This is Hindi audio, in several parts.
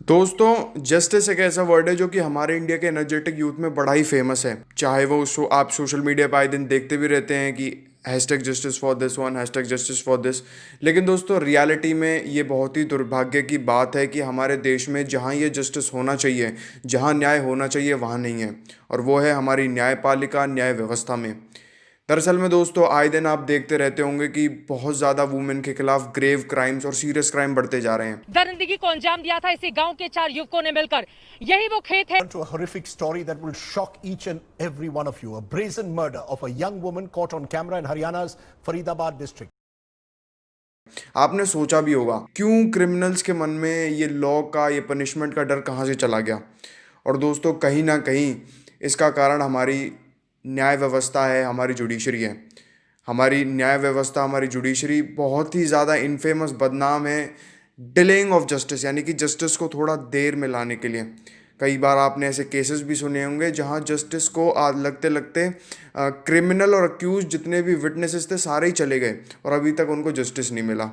दोस्तों जस्टिस एक ऐसा वर्ड है जो कि हमारे इंडिया के एनर्जेटिक यूथ में बड़ा ही फेमस है। चाहे वो आप सोशल मीडिया पर आए दिन देखते भी रहते हैं कि hashtag justice for this one, hashtag justice for this. लेकिन दोस्तों रियलिटी में ये बहुत ही दुर्भाग्य की बात है कि हमारे देश में जहाँ ये जस्टिस होना चाहिए, जहाँ न्याय होना चाहिए, वहाँ नहीं है। और वो है हमारी न्यायपालिका, न्याय व्यवस्था में। दरअसल में दोस्तों आए दिन आप देखते रहते होंगे कि बहुत ज़्यादा वुमेन के खिलाफ ग्रेव क्राइम्स और सीरियस क्राइम बढ़ते जा रहे हैं। दरिंदगी को अंजाम दिया था इसी गांव के 4 युवकों ने मिलकर। यही वो खेत है। To a horrific story that will shock each and every one of you. A brazen murder of a young woman caught on camera in Haryana's Faridabad district. आपने सोचा भी होगा क्यों क्रिमिनल्स के मन में ये लॉ का, ये पनिशमेंट का डर कहाँ से चला गया। और दोस्तों कहीं ना कहीं इसका कारण हमारी न्याय व्यवस्था है, हमारी जुडिशरी है। हमारी न्याय व्यवस्था, हमारी जुडिशरी बहुत ही ज़्यादा इनफेमस, बदनाम है डिलेइंग ऑफ जस्टिस, यानी कि जस्टिस को थोड़ा देर में लाने के लिए। कई बार आपने ऐसे केसेस भी सुने होंगे जहां जस्टिस को आज लगते लगते क्रिमिनल और अक्यूज जितने भी विटनेसेस थे सारे ही चले गए और अभी तक उनको जस्टिस नहीं मिला।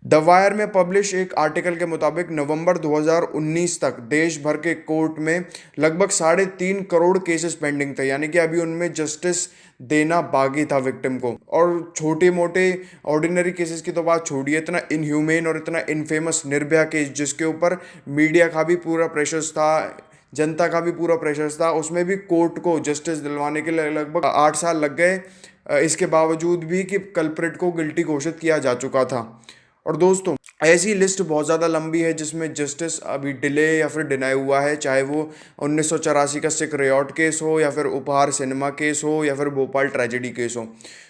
द वायर में पब्लिश एक आर्टिकल के मुताबिक नवंबर 2019 तक देश भर के कोर्ट में लगभग 3.5 करोड़ केसेस पेंडिंग थे, यानी कि अभी उनमें जस्टिस देना बाकी था विक्टिम को। और छोटे मोटे ऑर्डिनरी केसेस की तो बात छोड़िए, इतना इनह्यूमेन और इतना इनफेमस निर्भया केस जिसके ऊपर मीडिया का भी पूरा प्रेशर्स था, जनता का भी पूरा प्रेशर्स था, उसमें भी कोर्ट को जस्टिस दिलवाने के लिए लगभग 8 साल लग गए। इसके बावजूद भी कि कल्प्रिट को गिल्टी घोषित किया जा चुका था। और दोस्तों ऐसी लिस्ट बहुत ज़्यादा लंबी है जिसमें जस्टिस अभी डिले या फिर डिनाई हुआ है, चाहे वो 1984 का सिख रियॉट केस हो, या फिर उपहार सिनेमा केस हो, या फिर भोपाल ट्रेजेडी केस हो।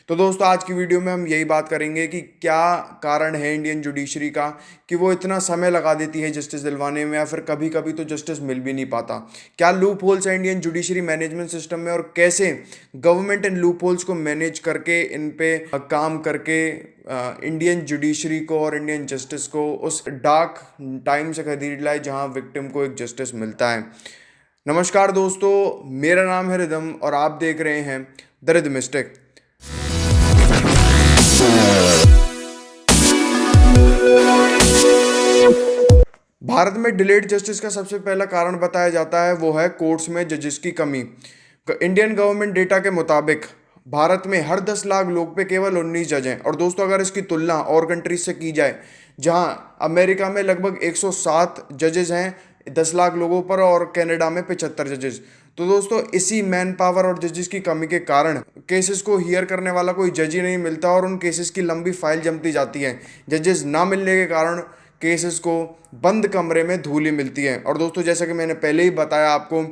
तो दोस्तों आज की वीडियो में हम यही बात करेंगे कि क्या कारण है इंडियन जुडिशरी का कि वो इतना समय लगा देती है जस्टिस दिलवाने में, या फिर कभी कभी तो जस्टिस मिल भी नहीं पाता। क्या लूप होल्स है इंडियन जुडिशरी मैनेजमेंट सिस्टम में, और कैसे गवर्नमेंट इन लूप होल्स को मैनेज करके, इन पे काम करके इंडियन जुडिशरी को और इंडियन जस्टिस को उस डार्क टाइम से खदेड़ लाए जहां विक्टिम को एक जस्टिस मिलता है। नमस्कार दोस्तों, मेरा नाम है रिदम और आप देख रहे हैं द रिदमिस्टिक। भारत में डिलेड जस्टिस का सबसे पहला कारण बताया जाता है वो है कोर्ट्स में जजेस की कमी। इंडियन गवर्नमेंट डेटा के मुताबिक भारत में हर 10 लाख लोग पे केवल 19 जज हैं। और दोस्तों अगर इसकी तुलना और कंट्रीज से की जाए, जहां अमेरिका में लगभग 107 जजेस हैं 10 लाख लोगों पर, और कनाडा में 75 जजेस, तो दोस्तों इसी मैन पावर और जजेस की कमी के कारण केसेस को हियर करने वाला कोई जज ही नहीं मिलता और उन केसेस की लंबी फाइल जमती जाती है। जजेस ना मिलने के कारण केसेस को बंद कमरे में धूली मिलती है। और दोस्तों जैसा कि मैंने पहले ही बताया आपको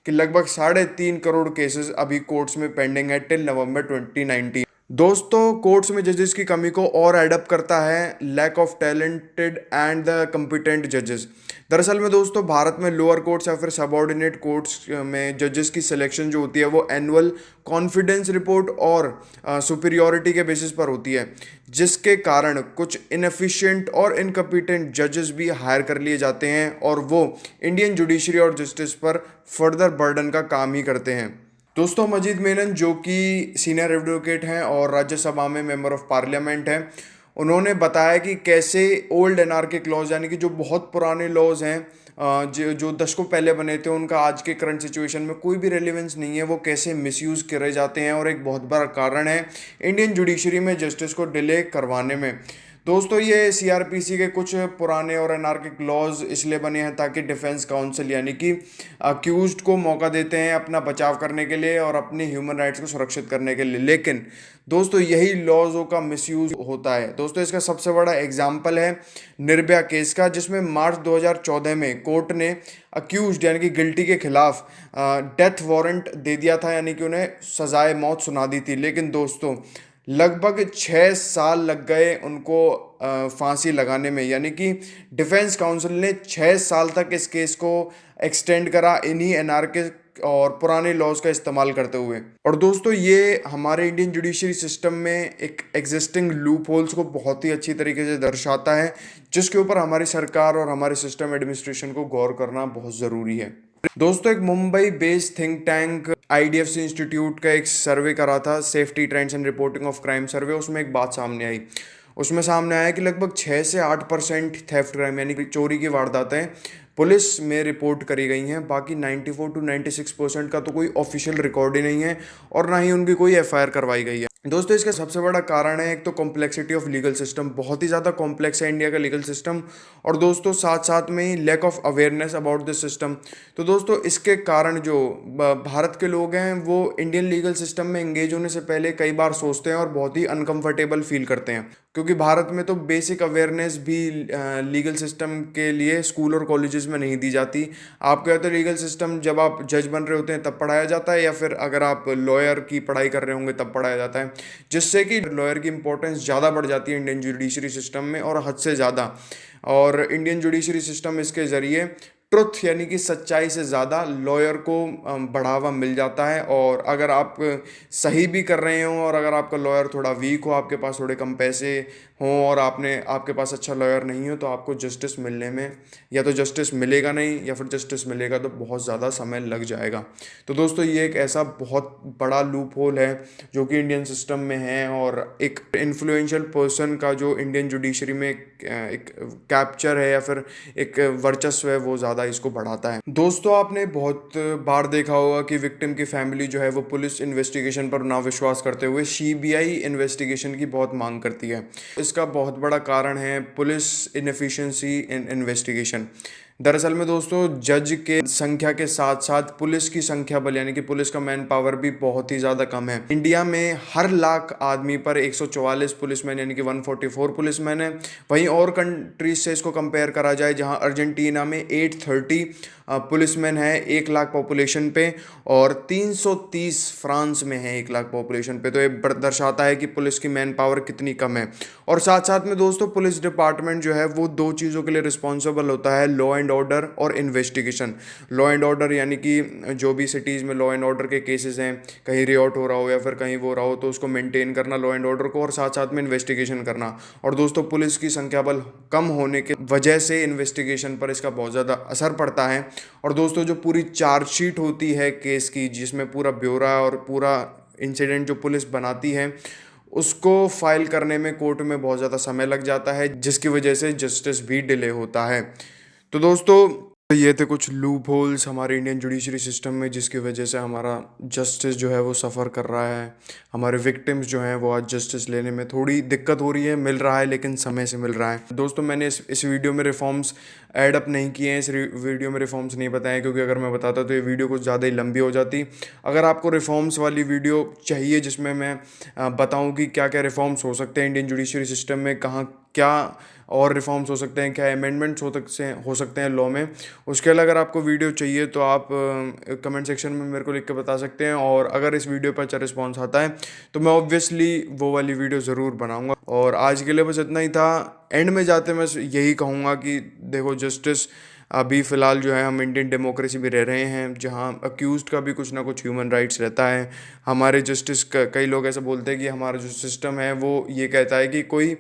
कि लगभग 3.5 करोड़ केसेस अभी कोर्ट्स में पेंडिंग है टिल नवंबर 2019। दोस्तों कोर्ट्स में जजेस की कमी को और एडअप करता है lack of talented and the competent जजेस। दरअसल में दोस्तों भारत में लोअर कोर्ट्स या फिर सबऑर्डिनेट कोर्ट्स में जजेस की सिलेक्शन जो होती है वो एनुअल कॉन्फिडेंस रिपोर्ट और सुपीरियोरिटी के बेसिस पर होती है, जिसके कारण कुछ इनएफिशिएंट और इनकम्पिटेंट जजेस भी हायर कर लिए जाते हैं और वो इंडियन जुडिशरी और जस्टिस पर फर्दर बर्डन का काम ही करते हैं। दोस्तों मजीद मेनन जो कि सीनियर एडवोकेट हैं और राज्यसभा में मेंबर ऑफ पार्लियामेंट हैं, उन्होंने बताया कि कैसे ओल्ड एनार्किक लॉज, यानी कि जो बहुत पुराने लॉज हैं जो दशकों पहले बने थे, उनका आज के करंट सिचुएशन में कोई भी रेलिवेंस नहीं है, वो कैसे मिसयूज़ करे जाते हैं। और एक बहुत बड़ा कारण है इंडियन जुडिशरी में जस्टिस को डिले करवाने में। दोस्तों ये सीआरपीसी के कुछ पुराने और अनार्किक लॉज इसलिए बने हैं ताकि डिफेंस काउंसिल, यानी कि अक्यूज्ड को मौका देते हैं अपना बचाव करने के लिए और अपने ह्यूमन राइट्स को सुरक्षित करने के लिए। लेकिन दोस्तों यही लॉज़ों का मिसयूज होता है। दोस्तों इसका सबसे बड़ा एग्जाम्पल है निर्भया केस का, जिसमें मार्च 2014 में कोर्ट ने अक्यूज्ड यानी कि गिल्टी के खिलाफ डेथ वारंट दे दिया था, यानी कि उन्हें सजाए मौत सुना दी थी। लेकिन दोस्तों लगभग 6 साल लग गए उनको फांसी लगाने में, यानी कि डिफेंस काउंसिल ने 6 साल तक इस केस को एक्सटेंड करा इन्हीं एनार्किक और पुराने लॉज का इस्तेमाल करते हुए। और दोस्तों ये हमारे इंडियन जुडिशरी सिस्टम में एक एग्जिस्टिंग लूप होल्स को बहुत ही अच्छी तरीके से दर्शाता है, जिसके ऊपर हमारी सरकार और हमारे सिस्टम एडमिनिस्ट्रेशन को गौर करना बहुत ज़रूरी है। दोस्तों एक Mumbai based think tank IDFC institute का एक सर्वे करा था, safety trends and reporting of crime survey. उसमें एक बात सामने आई, उसमें सामने आया कि लगभग 6 से 8% थेफ्ट क्राइम यानी कि चोरी की वारदातें पुलिस में रिपोर्ट करी गई हैं। बाकी 94 to 96% का तो कोई ऑफिशियल रिकॉर्ड ही नहीं है और ना ही उनकी कोई एफआईआर करवाई गई है। दोस्तों इसका सबसे बड़ा कारण है एक तो कॉम्प्लेक्सिटी ऑफ लीगल सिस्टम, बहुत ही ज़्यादा कॉम्प्लेक्स है इंडिया का लीगल सिस्टम, और दोस्तों साथ साथ में ही lack of awareness about this system. तो दोस्तों इसके कारण जो भारत के लोग हैं वो इंडियन लीगल सिस्टम में एंगेज होने से पहले कई बार सोचते हैं और बहुत ही अनकंफर्टेबल फील करते हैं, क्योंकि भारत में तो बेसिक अवेयरनेस भी लीगल सिस्टम के लिए स्कूल और कॉलेजेस में नहीं दी जाती। आपको या तो लीगल सिस्टम जब आप जज बन रहे होते हैं तब पढ़ाया जाता है, या फिर अगर आप लॉयर की पढ़ाई कर रहे होंगे तब पढ़ाया जाता है, जिससे कि लॉयर की इंपॉर्टेंस ज़्यादा बढ़ जाती है इंडियन जुडिशरी सिस्टम में, और हद से ज़्यादा। और इंडियन जुडिशरी सिस्टम इसके ज़रिए ट्रुथ यानी कि सच्चाई से ज़्यादा लॉयर को बढ़ावा मिल जाता है। और अगर आप सही भी कर रहे हो और अगर आपका लॉयर थोड़ा वीक हो, आपके पास थोड़े कम पैसे हों और आपके पास अच्छा लॉयर नहीं हो, तो आपको जस्टिस मिलने में या तो जस्टिस मिलेगा नहीं, या फिर जस्टिस मिलेगा तो बहुत ज़्यादा समय लग जाएगा। तो दोस्तों ये एक ऐसा बहुत बड़ा लूप होल है जो कि इंडियन सिस्टम में है, और एक इन्फ्लुएंशियल पर्सन का जो इंडियन जुडिशरी में एक कैप्चर है या फिर एक वर्चस्व है, वो ज़्यादा इसको बढ़ाता है। दोस्तों आपने बहुत बार देखा होगा कि विक्टिम की फैमिली जो है वो पुलिस इन्वेस्टिगेशन पर ना विश्वास करते हुए सीबीआई इन्वेस्टिगेशन की बहुत मांग करती है। इसका बहुत बड़ा कारण है पुलिस इनएफिशिएंसी इन इन्वेस्टिगेशन। दरअसल में दोस्तों जज के संख्या के साथ साथ पुलिस की संख्या बल यानी कि पुलिस का मैन पावर भी बहुत ही ज़्यादा कम है। इंडिया में हर लाख आदमी पर 144 पुलिसमैन यानी कि 144 पुलिसमैन है। वहीं और कंट्रीज से इसको कंपेयर करा जाए, जहां अर्जेंटीना में 830 पुलिसमैन है 1 लाख पॉपुलेशन पे, और 330 फ्रांस में है 1 लाख पॉपुलेशन पे। तो ये दर्शाता है कि पुलिस की मैन पावर कितनी कम है। और साथ साथ में दोस्तों पुलिस डिपार्टमेंट जो है वो दो चीज़ों के लिए रिस्पॉन्सिबल होता है, लॉ एंड ऑर्डर और इन्वेस्टिगेशन। लॉ एंड ऑर्डर यानी कि जो भी सिटीज़ में लॉ एंड ऑर्डर के केसेस हैं, कहीं रियॉट हो रहा हो या फिर कहीं वो रहा हो, तो उसको मेंटेन करना लॉ एंड ऑर्डर को, और साथ साथ में इन्वेस्टिगेशन करना। और दोस्तों पुलिस की संख्या बल कम होने के वजह से इन्वेस्टिगेशन पर इसका बहुत ज़्यादा असर पड़ता है। और दोस्तों जो पूरी चार्जशीट होती है केस की, जिसमें पूरा ब्यौरा और पूरा इंसिडेंट जो पुलिस बनाती है, उसको फाइल करने में कोर्ट में बहुत ज़्यादा समय लग जाता है, जिसकी वजह से जस्टिस भी डिले होता है। तो दोस्तों ये थे कुछ लूप होल्स हमारे इंडियन जुडिशरी सिस्टम में, जिसकी वजह से हमारा जस्टिस जो है वो सफ़र कर रहा है। हमारे विक्टिम्स जो हैं वो आज जस्टिस लेने में थोड़ी दिक्कत हो रही है, मिल रहा है लेकिन समय से मिल रहा है। दोस्तों मैंने इस वीडियो में रिफॉर्म्स ऐड अप नहीं किए हैं, इस वीडियो में रिफॉर्म्स नहीं बताए, क्योंकि अगर मैं बताता तो ये वीडियो कुछ ज़्यादा ही लंबी हो जाती। अगर आपको रिफॉर्म्स वाली वीडियो चाहिए जिसमें मैं बताऊँ कि क्या क्या रिफॉर्म्स हो सकते हैं इंडियन जुडिशरी सिस्टम में, कहाँ क्या और रिफॉर्म्स हो सकते हैं, क्या अमेंडमेंट्स हो सकते हैं लॉ में, उसके अलावा अगर आपको वीडियो चाहिए तो आप कमेंट सेक्शन में मेरे को लिख के बता सकते हैं। और अगर इस वीडियो पर अच्छा रिस्पॉन्स आता है तो मैं ऑब्वियसली वो वाली वीडियो ज़रूर बनाऊंगा। और आज के लिए बस इतना ही था। एंड में जाते मैं यही कहूँगा कि देखो जस्टिस अभी फ़िलहाल जो है हम इंडियन डेमोक्रेसी में रह रहे हैं, जहाँ अक्यूज़्ड का भी कुछ ना कुछ ह्यूमन राइट्स रहता है। हमारे जस्टिस कई लोग ऐसा बोलते हैं कि हमारा जो सिस्टम है वो ये कहता है कि कोई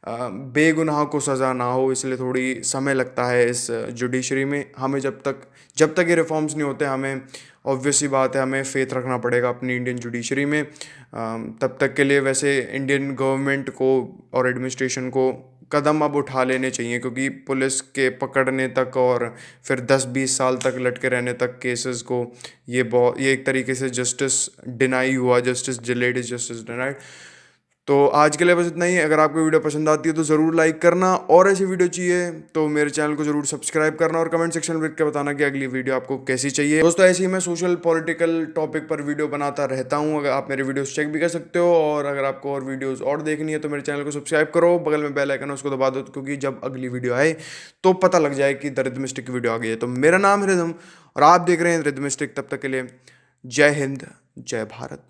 बेगुनाह को सज़ा ना हो, इसलिए थोड़ी समय लगता है इस जुडिशरी में। हमें जब तक ये रिफॉर्म्स नहीं होते, हमें ऑब्वियस सी बात है हमें फेथ रखना पड़ेगा अपनी इंडियन जुडिशरी में। तब तक के लिए वैसे इंडियन गवर्नमेंट को और एडमिनिस्ट्रेशन को कदम अब उठा लेने चाहिए, क्योंकि पुलिस के पकड़ने तक और फिर 10-20 साल तक लटके रहने तक केसेस को ये एक तरीके से जस्टिस डिनाई हुआ, justice delayed is justice denied. तो आज के लिए बस इतना ही। अगर आपको वीडियो पसंद आती है तो ज़रूर लाइक करना, और ऐसी वीडियो चाहिए तो मेरे चैनल को ज़रूर सब्सक्राइब करना, और कमेंट सेक्शन में लिख के बताना कि अगली वीडियो आपको कैसी चाहिए। दोस्तों ऐसे ही मैं सोशल पॉलिटिकल टॉपिक पर वीडियो बनाता रहता हूँ। अगर आप मेरे वीडियोस चेक भी कर सकते हो, और अगर आपको और वीडियोस और देखनी है तो मेरे चैनल को सब्सक्राइब करो, बगल में बेल आइकन है उसको दबा दो, क्योंकि जब अगली वीडियो आए तो पता लग जाए कि द रिदमिस्टिक की वीडियो आ गई है। तो मेरा नाम है रिदम और आप देख रहे हैं रिदमिस्टिक। तब तक के लिए जय हिंद, जय भारत।